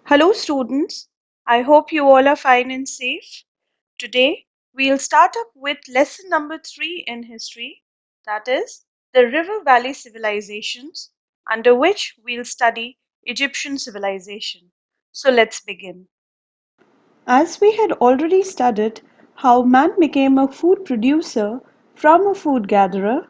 Hello, students. I hope you all are fine and safe. Today, we'll start up with lesson number 3 in history, that is, the River Valley Civilizations, under which we'll study Egyptian civilization. So let's begin. As we had already studied how man became a food producer from a food gatherer,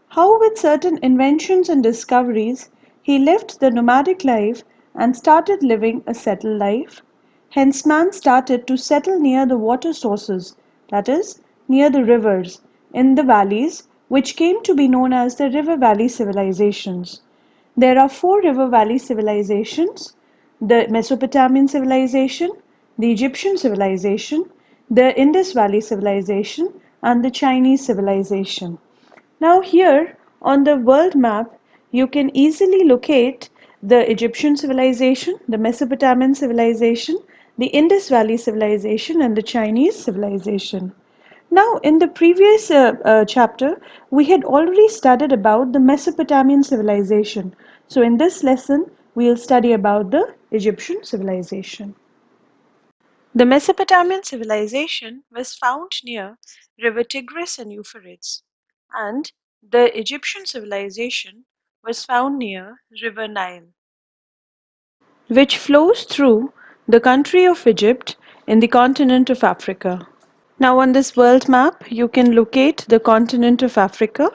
how with certain inventions and discoveries he left the nomadic life and started living a settled life. Hence man started to settle near the water sources, that is, near the rivers, in the valleys, which came to be known as the River Valley civilizations. There are four river valley civilizations: the Mesopotamian civilization, the Egyptian civilization, the Indus Valley civilization, and the Chinese civilization. Now here on the world map, you can easily locate the Egyptian civilization, the Mesopotamian civilization, the Indus Valley civilization, and the Chinese civilization. Now, in the previous chapter, we had already studied about the Mesopotamian civilization. So, in this lesson, we'll study about the Egyptian civilization. The Mesopotamian civilization was found near River Tigris and Euphrates, and the Egyptian civilization was found near River Nile, which flows through the country of Egypt in the continent of Africa. Now on this world map, you can locate the continent of Africa.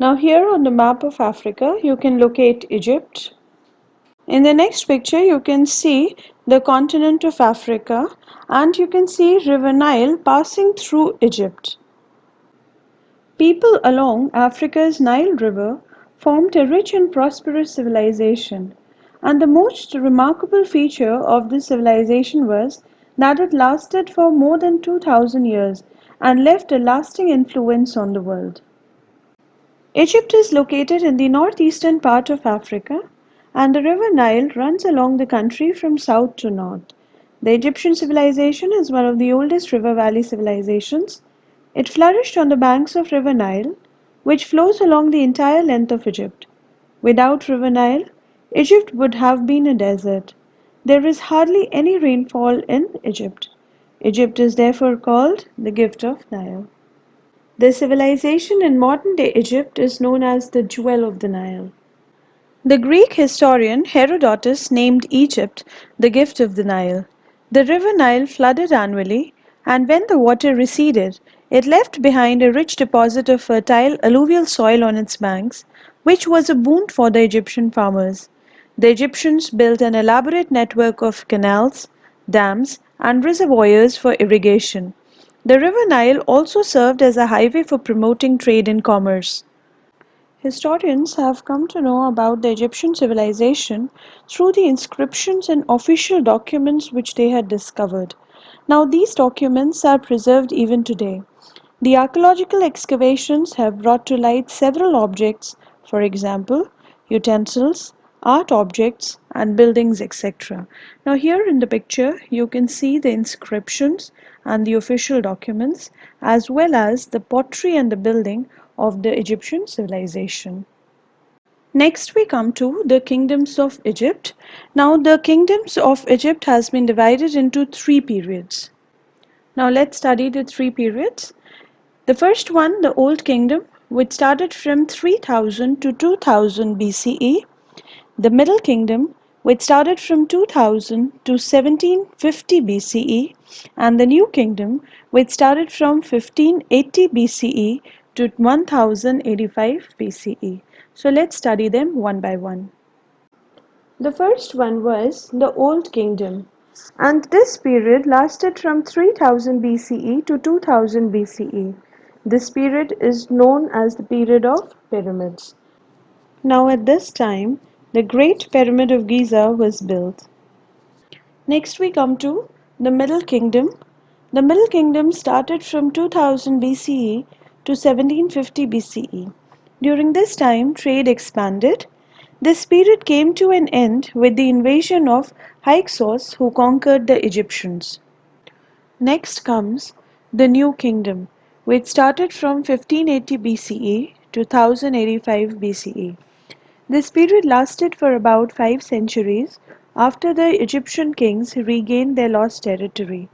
Now here on the map of Africa, you can locate Egypt. In the next picture, you can see the continent of Africa and you can see River Nile passing through Egypt. People along Africa's Nile River formed a rich and prosperous civilization, and the most remarkable feature of this civilization was that it lasted for more than 2000 years and left a lasting influence on the world. Egypt is located in the northeastern part of Africa, and the river Nile runs along the country from south to north. The Egyptian civilization is one of the oldest river valley civilizations. It flourished on the banks of River Nile, which flows along the entire length of Egypt. Without River Nile, Egypt would have been a desert. There is hardly any rainfall in Egypt. Egypt is therefore called the gift of Nile. The civilization in modern-day Egypt is known as the Jewel of the Nile. The Greek historian Herodotus named Egypt the gift of the Nile. The river Nile flooded annually, and when the water receded, it left behind a rich deposit of fertile alluvial soil on its banks, which was a boon for the Egyptian farmers. The Egyptians built an elaborate network of canals, dams, and reservoirs for irrigation. The river Nile also served as a highway for promoting trade and commerce. Historians have come to know about the Egyptian civilization through the inscriptions and official documents which they had discovered. Now, these documents are preserved even today. The archaeological excavations have brought to light several objects, for example, utensils, art objects, and buildings, etc. Now, here in the picture, you can see the inscriptions and the official documents, as well as the pottery and the building of the Egyptian civilization. Next we come to the kingdoms of Egypt. Now the kingdoms of Egypt has been divided into three periods. Now let's study the three periods. The first one, the Old Kingdom, which started from 3000 to 2000 BCE. The Middle Kingdom, which started from 2000 to 1750 BCE, and the New Kingdom, which started from 1580 BCE to 1085 BCE. So let's study them one by one. The first one was the Old Kingdom, and this period lasted from 3000 BCE to 2000 BCE. This period is known as the period of pyramids. Now at this time, the Great Pyramid of Giza was built. Next we come to the Middle Kingdom. The Middle Kingdom started from 2000 BCE to 1750 BCE. During this time, trade expanded. This period came to an end with the invasion of Hyksos, who conquered the Egyptians. Next comes the New Kingdom, which started from 1580 BCE to 1085 BCE. This period lasted for about 5 centuries, After the Egyptian kings regained their lost territory,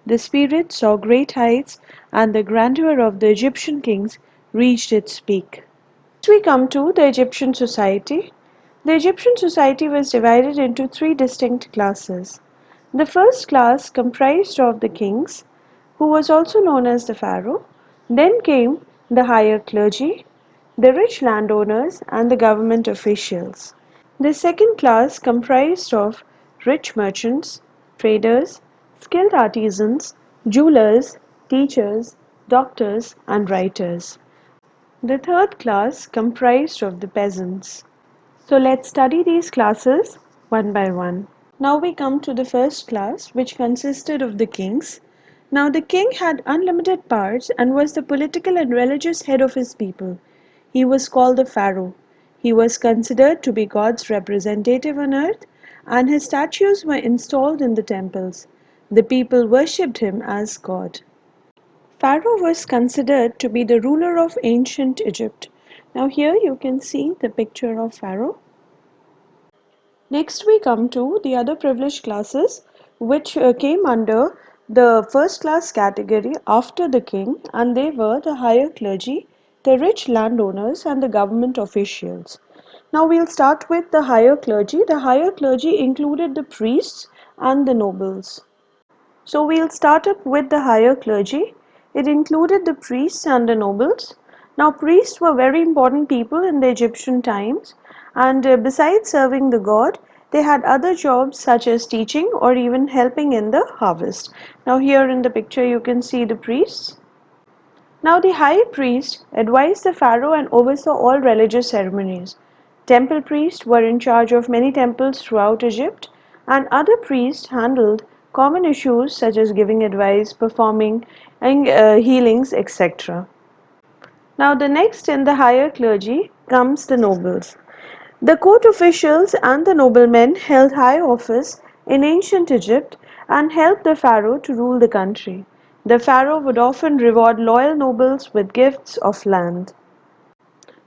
the spirit saw great heights and the grandeur of the Egyptian kings reached its peak. We come to the Egyptian society. The Egyptian society was divided into three distinct classes. The first class comprised of the kings, who was also known as the pharaoh. Then came the higher clergy, the rich landowners, and the government officials. The second class comprised of rich merchants, traders, skilled artisans, jewelers, teachers, doctors, and writers. The third class comprised of the peasants. So let's study these classes one by one. Now we come to the first class, which consisted of the kings. Now the king had unlimited powers and was the political and religious head of his people. He was called the pharaoh. He was considered to be God's representative on earth, and his statues were installed in the temples. The people worshipped him as God. Pharaoh was considered to be the ruler of ancient Egypt. Now here you can see the picture of Pharaoh. Next we come to the other privileged classes, which came under the first class category after the king, and they were the higher clergy, the rich landowners, and the government officials. Now we'll start with the higher clergy. The higher clergy included the priests and the nobles. So we'll start up with the higher clergy. It included the priests and the nobles. Now priests were very important people in the Egyptian times, and besides serving the god, they had other jobs such as teaching or even helping in the harvest. Now here in the picture you can see the priests. Now the high priest advised the pharaoh and oversaw all religious ceremonies. Temple priests were in charge of many temples throughout Egypt, and other priests handled common issues such as giving advice, performing healings, etc. Now the next in the higher clergy comes the nobles. The court officials and the noblemen held high office in ancient Egypt and helped the pharaoh to rule the country. The pharaoh would often reward loyal nobles with gifts of land.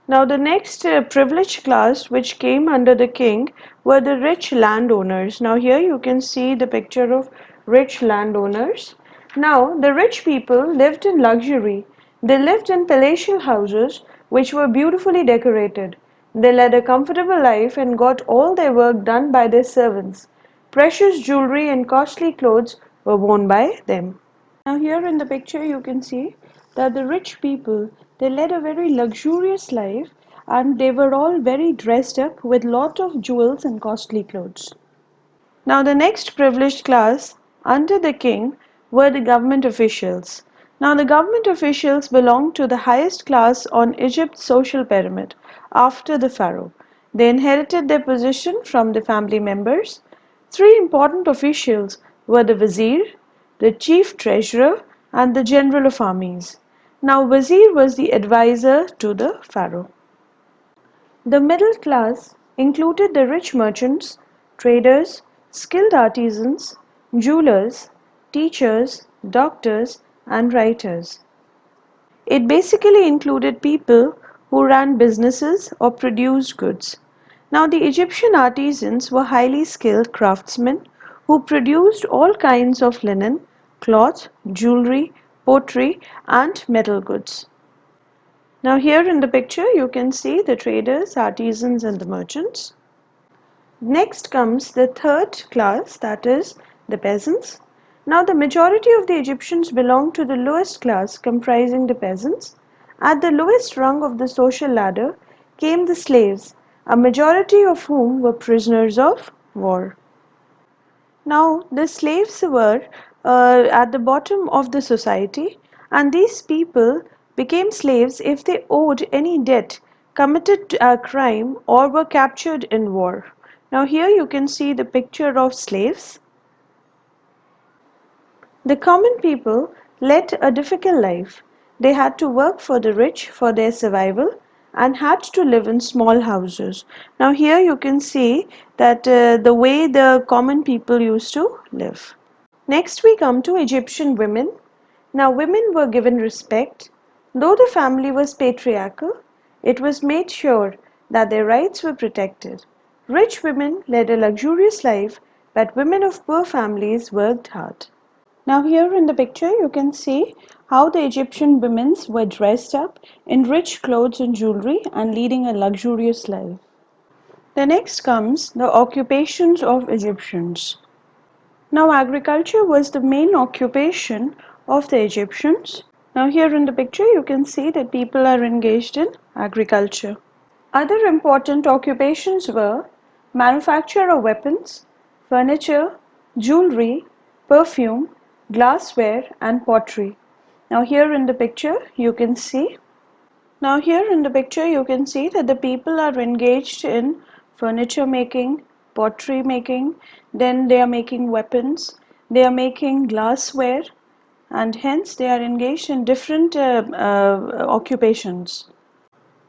Now the next privileged class which came under the king were the rich landowners. Now here you can see the picture of rich landowners. Now the rich people lived in luxury. They lived in palatial houses which were beautifully decorated. They led a comfortable life and got all their work done by their servants. Precious jewelry and costly clothes were worn by them. Now here in the picture you can see that the rich people, they led a very luxurious life and they were all very dressed up with lot of jewels and costly clothes. Now the next privileged class under the king were the government officials. Now the government officials belonged to the highest class on Egypt's social pyramid after the pharaoh. They inherited their position from the family members. Three important officials were the vizier, the chief treasurer, and the general of armies. Now vizier was the advisor to the pharaoh. The middle class included the rich merchants, traders, skilled artisans, jewelers, teachers, doctors, and writers. It basically included people who ran businesses or produced goods. Now, the Egyptian artisans were highly skilled craftsmen who produced all kinds of linen, cloth, jewelry, pottery, and metal goods. Now here in the picture you can see the traders, artisans and the merchants. Next comes the third class, that is the peasants. Now the majority of the Egyptians belonged to the lowest class comprising the peasants. At the lowest rung of the social ladder came the slaves, a majority of whom were prisoners of war. Now, the slaves were at the bottom of the society, and these people became slaves if they owed any debt, committed a crime, or were captured in war. Now, here you can see the picture of slaves. The common people led a difficult life. They had to work for the rich for their survival and had to live in small houses. Now here you can see that the way the common people used to live. Next we come to Egyptian women. Now women were given respect. Though the family was patriarchal, it was made sure that their rights were protected. Rich women led a luxurious life, but women of poor families worked hard. Now here in the picture you can see how the Egyptian women were dressed up in rich clothes and jewelry and leading a luxurious life. The next comes the occupations of Egyptians. Now agriculture was the main occupation of the Egyptians. Now here in the picture you can see that people are engaged in agriculture. Other important occupations were manufacture of weapons, furniture, jewelry, perfume, glassware and pottery. Now here in the picture you can see that the people are engaged in furniture making, pottery making, then they are making weapons, they are making glassware, and hence they are engaged in different occupations.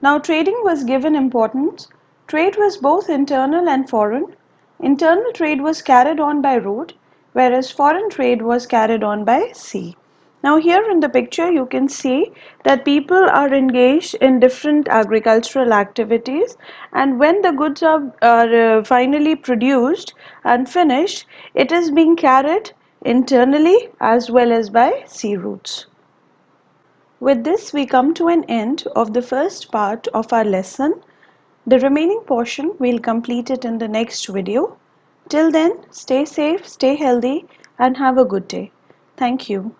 Now trading was given importance. Trade was both internal and foreign. Internal trade was carried on by road, whereas foreign trade was carried on by sea. Now here in the picture you can see that people are engaged in different agricultural activities, and when the goods are finally produced and finished, it is being carried internally as well as by sea routes. With this, we come to an end of the first part of our lesson. The remaining portion, we'll complete it in the next video. Till then, stay safe, stay healthy, and have a good day. Thank you.